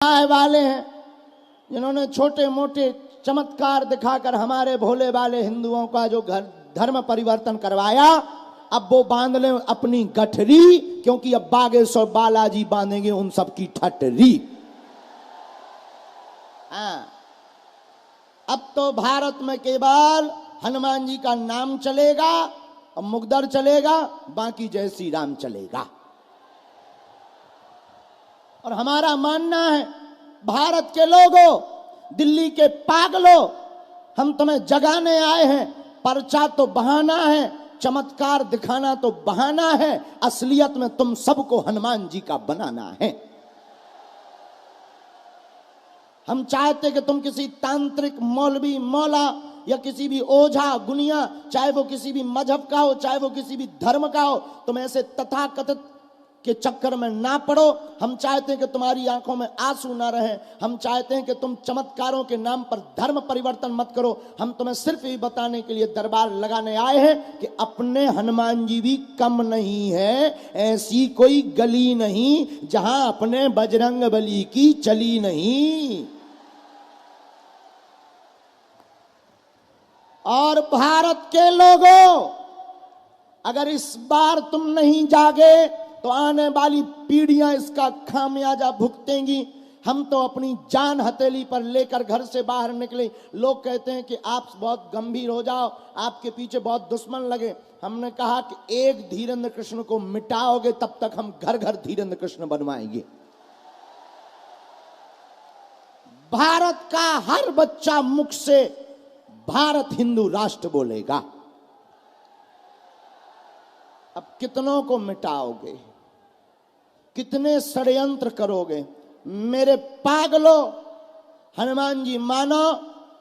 वाले हैं जिन्होंने छोटे मोटे चमत्कार दिखाकर हमारे भोले वाले हिंदुओं का जो धर्म परिवर्तन करवाया, अब वो बांध ले अपनी गठरी, क्योंकि अब बागेश्वर बालाजी बांधेंगे उन सब की ठठरी। हाँ, अब तो भारत में केवल हनुमान जी का नाम चलेगा और मुगदर चलेगा, बाकी जय श्री राम चलेगा। और हमारा मानना है, भारत के लोगों, दिल्ली के पागलों, हम तुम्हें जगाने आए हैं। पर्चा तो बहाना है, चमत्कार दिखाना तो बहाना है, असलियत में तुम सबको हनुमान जी का बनाना है। हम चाहते कि तुम किसी तांत्रिक मौलवी मौला या किसी भी ओझा गुनिया, चाहे वो किसी भी मजहब का हो, चाहे वो किसी भी धर्म का हो, तुम ऐसे तथाकथित के चक्कर में ना पड़ो। हम चाहते हैं कि तुम्हारी आंखों में आंसू ना रहे। हम चाहते हैं कि तुम चमत्कारों के नाम पर धर्म परिवर्तन मत करो। हम तुम्हें सिर्फ ये बताने के लिए दरबार लगाने आए हैं कि अपने हनुमान जी भी कम नहीं है। ऐसी कोई गली नहीं जहां अपने बजरंग बली की चली नहीं। और भारत के लोगों, अगर इस बार तुम नहीं जागे तो आने वाली पीढ़ियां इसका खामियाजा भुगतेंगी। हम तो अपनी जान हथेली पर लेकर घर से बाहर निकले। लोग कहते हैं कि आप बहुत गंभीर हो जाओ, आपके पीछे बहुत दुश्मन लगे। हमने कहा कि एक धीरेन्द्र कृष्ण को मिटाओगे तब तक हम घर घर धीरेन्द्र कृष्ण बनवाएंगे। भारत का हर बच्चा मुख से भारत हिंदू राष्ट्र बोलेगा। अब कितनों को मिटाओगे, कितने षड्यंत्र करोगे? मेरे पागलों, हनुमान जी मानो।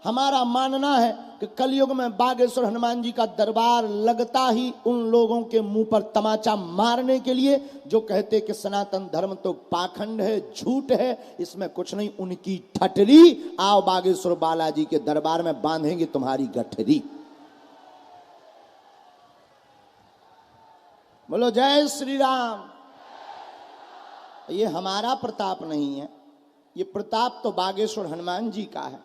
हमारा मानना है कि कलयुग में बागेश्वर हनुमान जी का दरबार लगता ही उन लोगों के मुंह पर तमाचा मारने के लिए जो कहते कि सनातन धर्म तो पाखंड है, झूठ है, इसमें कुछ नहीं, उनकी ठठरी। आओ बागेश्वर बालाजी के दरबार में बांधेंगे तुम्हारी गठरी। बोलो जय श्री राम। ये हमारा प्रताप नहीं है, ये प्रताप तो बागेश्वर हनुमान जी का है।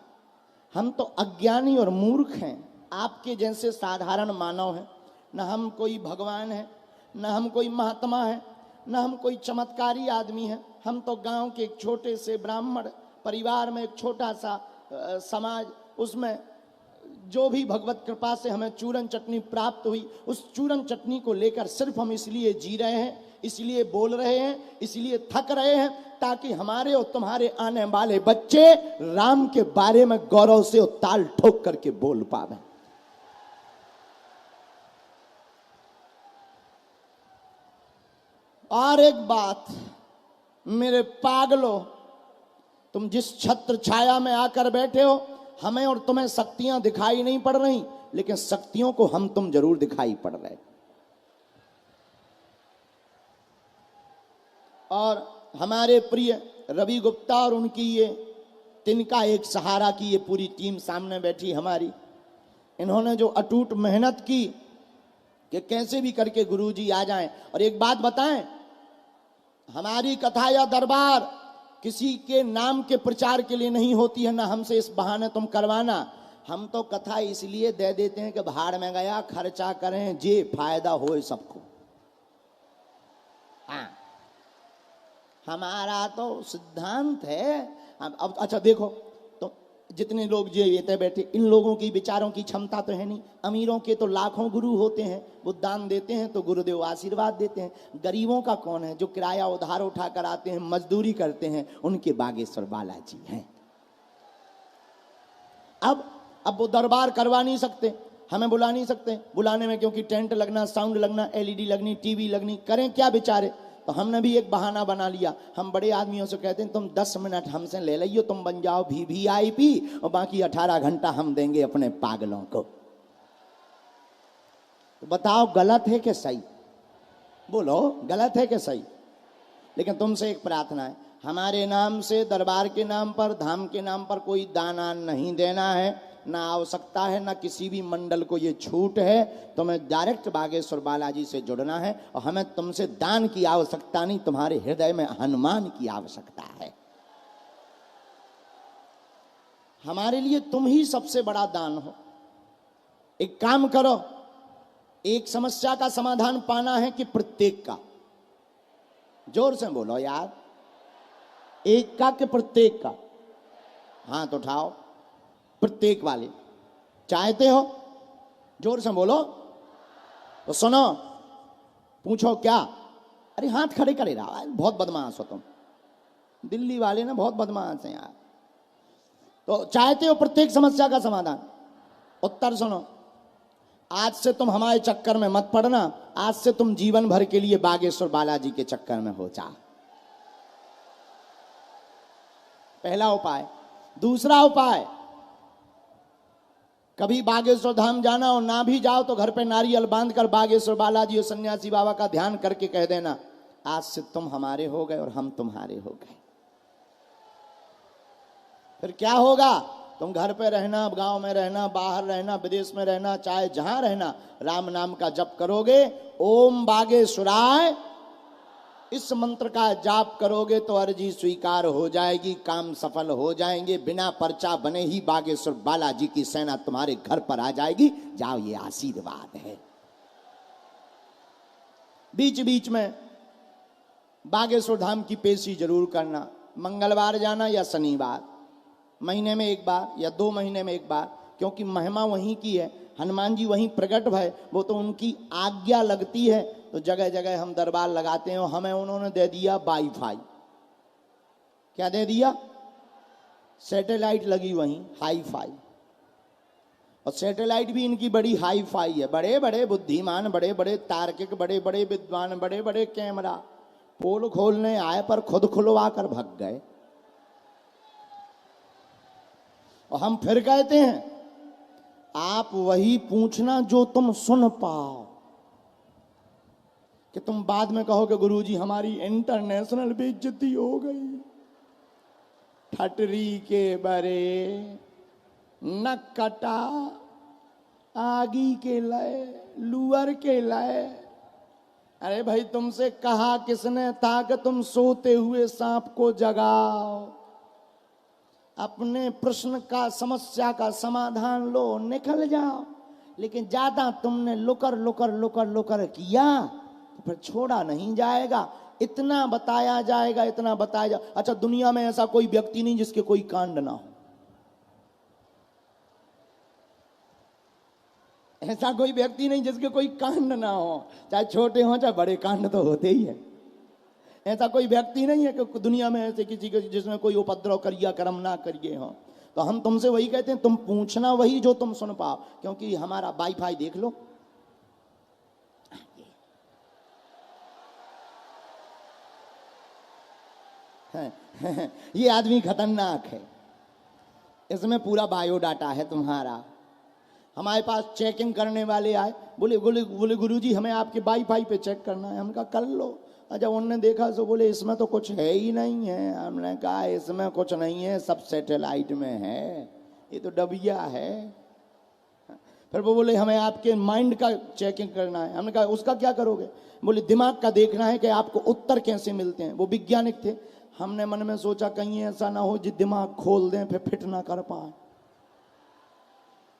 हम तो अज्ञानी और मूर्ख हैं, आपके जैसे साधारण मानव हैं। न हम कोई भगवान है, न हम कोई महात्मा है, न हम कोई चमत्कारी आदमी है। हम तो गांव के एक छोटे से ब्राह्मण परिवार में एक छोटा सा समाज, उसमें जो भी भगवत कृपा से हमें चूरन चटनी प्राप्त हुई, उस चूरन चटनी को लेकर सिर्फ हम इसलिए जी रहे हैं, इसलिए बोल रहे हैं, इसलिए थक रहे हैं, ताकि हमारे और तुम्हारे आने वाले बच्चे राम के बारे में गौरव से और ताल ठोक करके बोल पावे। और एक बात, मेरे पागलों, तुम जिस छत्र छाया में आकर बैठे हो, हमें और तुम्हें शक्तियां दिखाई नहीं पड़ रही, लेकिन शक्तियों को हम तुम जरूर दिखाई पड़ रहे। और हमारे प्रिय रवि गुप्ता और उनकी ये तिनका एक सहारा की ये पूरी टीम सामने बैठी हमारी, इन्होंने जो अटूट मेहनत की कि कैसे भी करके गुरुजी आ जाएं। और एक बात बताएं, हमारी कथा या दरबार किसी के नाम के प्रचार के लिए नहीं होती है, ना हमसे इस बहाने तुम करवाना। हम तो कथा इसलिए दे देते हैं कि भाड़ में गया खर्चा करें, जे फायदा हो सबको। हाँ, हमारा तो सिद्धांत है। अब अच्छा देखो, तो जितने लोग जो ये बैठे, इन लोगों की विचारों की क्षमता तो है नहीं। अमीरों के तो लाखों गुरु होते हैं, वो दान देते हैं तो गुरुदेव आशीर्वाद देते हैं। गरीबों का कौन है? जो किराया उधार उठा कर आते हैं, मजदूरी करते हैं, उनके बागेश्वर बालाजी हैं। अब वो दरबार करवा नहीं सकते, हमें बुला नहीं सकते। बुलाने में क्योंकि टेंट लगना, साउंड लगना, एलईडी लगनी, टीवी लगनी, करें क्या बेचारे? तो हमने भी एक बहाना बना लिया। हम बड़े आदमियों से कहते हैं तुम 10 मिनट हमसे ले लियो, तुम बन जाओ VVIP और बाकी 18 घंटा हम देंगे अपने पागलों को। तो बताओ गलत है कि सही? बोलो गलत है कि सही? लेकिन तुमसे एक प्रार्थना है, हमारे नाम से, दरबार के नाम पर, धाम के नाम पर कोई दान नहीं देना है, ना आवश्यकता है, ना किसी भी मंडल को ये छूट है। तुम्हें डायरेक्ट बागेश्वर बालाजी से जुड़ना है और हमें तुमसे दान की आवश्यकता नहीं, तुम्हारे हृदय में हनुमान की आवश्यकता है। हमारे लिए तुम ही सबसे बड़ा दान हो। एक काम करो, एक समस्या का समाधान पाना है कि प्रत्येक का? जोर से बोलो यार, एक का कि प्रत्येक का? हाथ उठाओ। प्रत्येक वाले चाहते हो? जोर से बोलो। तो सुनो, पूछो क्या? अरे हाथ खड़े करे रहा, बहुत बदमाश हो तुम। दिल्ली वाले ना बहुत बदमाश हैं यार। तो चाहते हो प्रत्येक समस्या का समाधान? उत्तर सुनो, आज से तुम हमारे चक्कर में मत पड़ना। आज से तुम जीवन भर के लिए बागेश्वर बालाजी के चक्कर में हो जा। पहला उपाय। दूसरा उपाय, कभी बागेश्वर धाम जाना और ना भी जाओ तो घर पे नारियल बांधकर बागेश्वर बालाजी और सन्यासी बाबा का ध्यान करके कह देना, आज से तुम हमारे हो गए और हम तुम्हारे हो गए। फिर क्या होगा? तुम घर पे रहना, गांव में रहना, बाहर रहना, विदेश में रहना, चाहे जहां रहना, राम नाम का जप करोगे। ओम बागेश्वराय, इस मंत्र का जाप करोगे तो अर्जी स्वीकार हो जाएगी, काम सफल हो जाएंगे। बिना पर्चा बने ही बागेश्वर बालाजी की सेना तुम्हारे घर पर आ जाएगी। जाओ, ये आशीर्वाद है। बीच बीच में बागेश्वर धाम की पेशी जरूर करना। मंगलवार जाना या शनिवार, महीने में एक बार या 2 महीने में एक बार, क्योंकि महिमा वहीं की है। हनुमान जी वहीं प्रकट भय, वो तो उनकी आज्ञा लगती है। तो जगह जगह हम दरबार लगाते हैं। हमें उन्होंने दे दिया वाईफाई। क्या दे दिया? सैटेलाइट लगी वहीं, हाई फाई। और सैटेलाइट भी इनकी बड़ी हाई फाई है। बड़े बड़े बुद्धिमान, बड़े बड़े तार्किक, बड़े बड़े विद्वान, बड़े बड़े कैमरा। पोल खोलने आए पर खुद खुलवा कर भग गए। और हम फिर कहते हैं, आप वही पूछना जो तुम सुन पाओ। कि तुम बाद में कहोगे गुरुजी हमारी इंटरनेशनल बेइज्जती हो गई। ठटरी के बरे न कटा, आगी के लय, लुअर के लय। अरे भाई, तुमसे कहा किसने था कि तुम सोते हुए सांप को जगाओ? अपने प्रश्न का, समस्या का समाधान लो, निकल जाओ। लेकिन ज्यादा तुमने लुकर लुकर लुकर लुकर किया तो फिर छोड़ा नहीं जाएगा। इतना बताया जाएगा, इतना बताया जा। अच्छा, दुनिया में ऐसा कोई व्यक्ति नहीं जिसके कोई कांड ना हो। ऐसा कोई व्यक्ति नहीं जिसके कोई कांड ना हो, चाहे छोटे हो चाहे बड़े, कांड तो होते ही है। ऐसा कोई व्यक्ति नहीं है कि दुनिया में ऐसे किसी के जिसमें कोई उपद्रव करिए, कर्म ना करिए हो। तो हम तुमसे वही कहते हैं, तुम पूछना वही जो तुम सुन पाओ। क्योंकि हमारा वाईफाई देख लो, ये आदमी खतरनाक है, इसमें पूरा बायोडाटा है तुम्हारा। हमारे पास चेकिंग करने वाले आए, बोले बोले बोले गुरुजी हमें आपके वाईफाई पे चेक करना है। हमने कहा कर लो। जब उन्होंने देखा तो बोले इसमें तो कुछ है ही नहीं है। हमने कहा इसमें कुछ नहीं है, सब सैटेलाइट में है, ये तो डबिया है। फिर वो बोले हमें आपके माइंड का चेकिंग करना है। हमने कहा उसका क्या करोगे? बोले दिमाग का देखना है कि आपको उत्तर कैसे मिलते हैं। वो वैज्ञानिक थे। हमने मन में सोचा कहीं ऐसा ना हो जो दिमाग खोल दें फिर फिट ना कर पाए।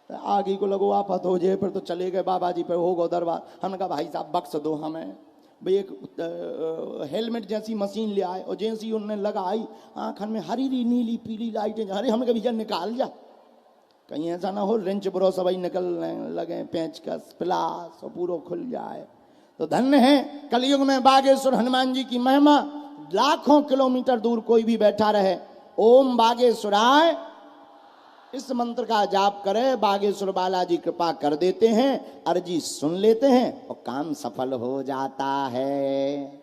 आगे को लगो आफत हो जाए, फिर तो चले गए बाबा जी पे, हो गो दरबार। हमने कहा भाई साहब बख्श दो हमें। भाई एक हेलमेट जैसी मशीन ले आए और जैसी उन्होंने लगाई, आंखन में हरी नीली पीली लाइटें। अरे हमने कहा भैया निकाल जा, कहीं ऐसा ना हो रेंच ब्रो सभी निकलने लगे, पेंचकस प्लास और पूरा खुल जाए। तो धन्य है कलयुग में बागेश्वर हनुमान जी की महिमा। लाखों किलोमीटर दूर कोई भी बैठा रहे, ओम बागेश्वराय इस मंत्र का जाप करे, बागेश्वर बालाजी कृपा कर देते हैं, अर्जी सुन लेते हैं और काम सफल हो जाता है।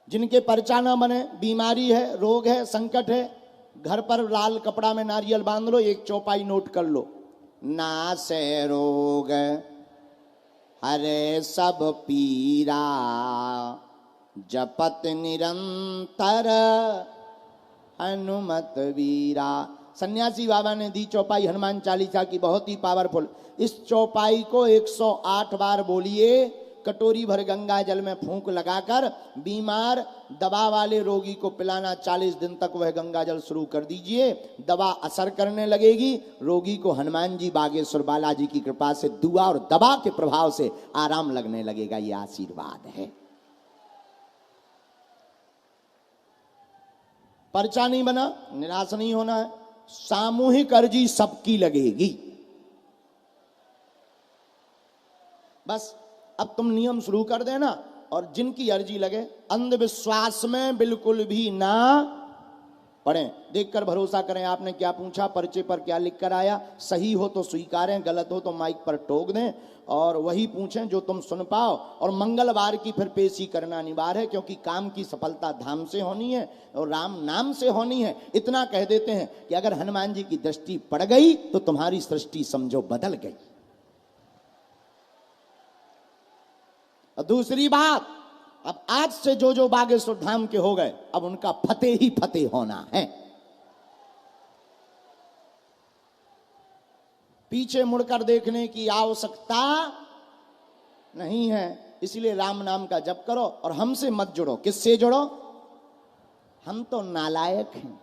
जिनके पर्चा न बने, बीमारी है, रोग है, संकट है, घर पर लाल कपड़ा में नारियल बांध लो, एक चौपाई नोट कर लो, ना से रोग हरे सब पीरा, जपत निरंतर हनुमत वीरा। सन्यासी बाबा ने दी चौपाई हनुमान चालीसा की, बहुत ही पावरफुल। इस चौपाई को 108 बार बोलिए, कटोरी भर गंगा जल में फूंक लगाकर बीमार दवा वाले रोगी को पिलाना। 40 दिन तक वह गंगा जल शुरू कर दीजिए, दवा असर करने लगेगी। रोगी को हनुमान जी बागेश्वर बालाजी की कृपा से दुआ और दवा के प्रभाव से आराम लगने लगेगा। यह आशीर्वाद है। पर्चा नहीं बना, निराश नहीं होना है। सामूहिक अर्जी सबकी लगेगी। बस अब तुम नियम शुरू कर देना और जिनकी अर्जी लगे अंधविश्वास में बिल्कुल भी ना पढ़ें। देखकर भरोसा करें आपने क्या पूछा, पर्चे पर क्या लिख कर आया। सही हो तो स्वीकारें, गलत हो तो माइक पर टोक दें और वही पूछें जो तुम सुन पाओ। और मंगलवार की फिर पेशी करना अनिवार्य है, क्योंकि काम की सफलता धाम से होनी है और राम नाम से होनी है। इतना कह देते हैं कि अगर हनुमान जी की दृष्टि पड़ गई तो तुम्हारी सृष्टि समझो बदल गई। और दूसरी बात, अब आज से जो जो बागेश्वर धाम के हो गए, अब उनका फतेह ही फतेह होना है। पीछे मुड़कर देखने की आवश्यकता नहीं है। इसलिए राम नाम का जप करो और हमसे मत जुड़ो। किससे जुड़ो? हम तो नालायक हैं,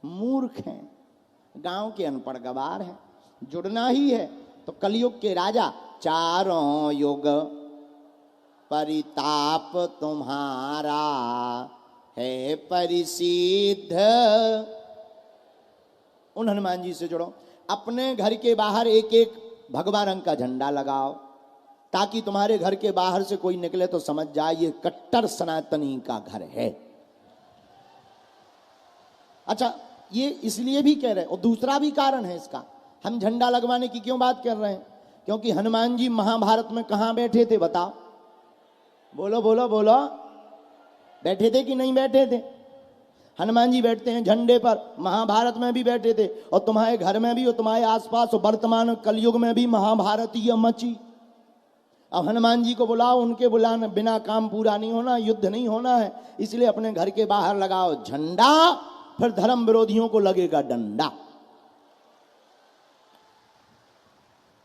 मूर्ख हैं, गांव के अनपढ़ गवार हैं। जुड़ना ही है तो कलयुग के राजा, चारों युग परिताप तुम्हारा है परिसिद्ध, उन हनुमान जी से जुड़ो। अपने घर के बाहर एक एक भगवा रंग का झंडा लगाओ, ताकि तुम्हारे घर के बाहर से कोई निकले तो समझ जाए ये कट्टर सनातनी का घर है। अच्छा, ये इसलिए भी कह रहे हैं, और दूसरा भी कारण है इसका। हम झंडा लगवाने की क्यों बात कर रहे हैं? क्योंकि हनुमान जी महाभारत में कहां बैठे थे बताओ? बोलो बोलो बोलो, बैठे थे कि नहीं बैठे थे? हनुमान जी बैठते हैं झंडे पर, महाभारत में भी बैठे थे, और तुम्हारे घर में भी और तुम्हारे आसपास और वर्तमान कलयुग में भी महाभारत ये मची। अब हनुमान जी को बुलाओ, उनके बुलाने बिना काम पूरा नहीं होना, युद्ध नहीं होना है। इसलिए अपने घर के बाहर लगाओ झंडा, फिर धर्म विरोधियों को लगेगा डंडा।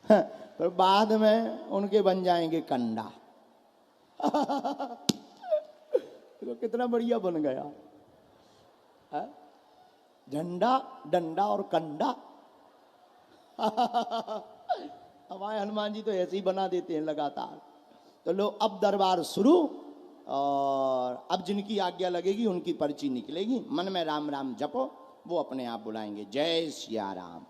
फिर बाद में उनके बन जाएंगे कंडा। तो कितना बढ़िया बन गया है? झंडा, डंडा और कंडा। हमारे हनुमान जी तो ऐसे ही बना देते हैं लगातार। तो लो, अब दरबार शुरू, और अब जिनकी आज्ञा लगेगी उनकी पर्ची निकलेगी। मन में राम राम जपो, वो अपने आप बुलाएंगे। जय सिया राम।